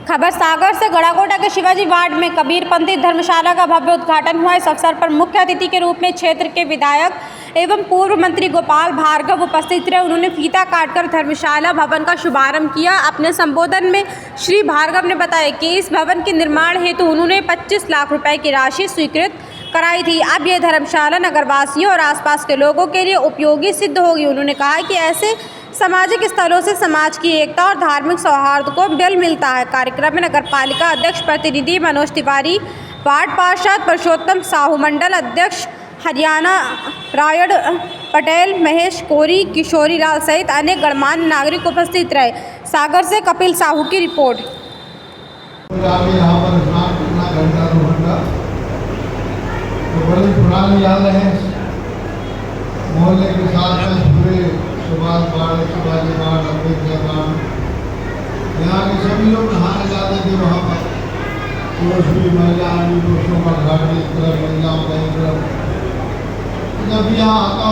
खबर सागर से गड़ाकोटा के शिवाजी वार्ड में कबीरपंथी धर्मशाला का भव्य उद्घाटन हुआ। इस अवसर पर मुख्य अतिथि के रूप में क्षेत्र के विधायक एवं पूर्व मंत्री गोपाल भार्गव उपस्थित रहे। उन्होंने फीता काटकर धर्मशाला भवन का शुभारंभ किया। अपने संबोधन में श्री भार्गव ने बताया कि इस भवन के निर्माण हेतु उन्होंने 25 लाख रुपए की राशि स्वीकृत कराई थी। अब यह धर्मशाला नगरवासियों और आसपास के लोगों के लिए उपयोगी सिद्ध होगी। उन्होंने कहा कि ऐसे सामाजिक स्थलों से समाज की एकता और धार्मिक सौहार्द को बल मिलता है। कार्यक्रम में नगरपालिका अध्यक्ष प्रतिनिधि मनोज तिवारी, वार्ड पार्षद पुरुषोत्तम साहू, मंडल अध्यक्ष हरियाणा रायड पटेल, महेश कोरी, किशोरी लाल सहित अनेक गणमान्य नागरिक उपस्थित रहे। सागर से कपिल साहू की रिपोर्ट। बड़ी पुरानी याद है मोहल्ले के साथ पूरे Subhash ward, Shivaji ward, Ambedkar ward, यहाँ के सभी लोग नहाने जाते थे। वहाँ पर पुरुष भी, महिला भी, पुरुषों का घाट एक तरफ, महिलाओं का एक तरफ। जब यहाँ आता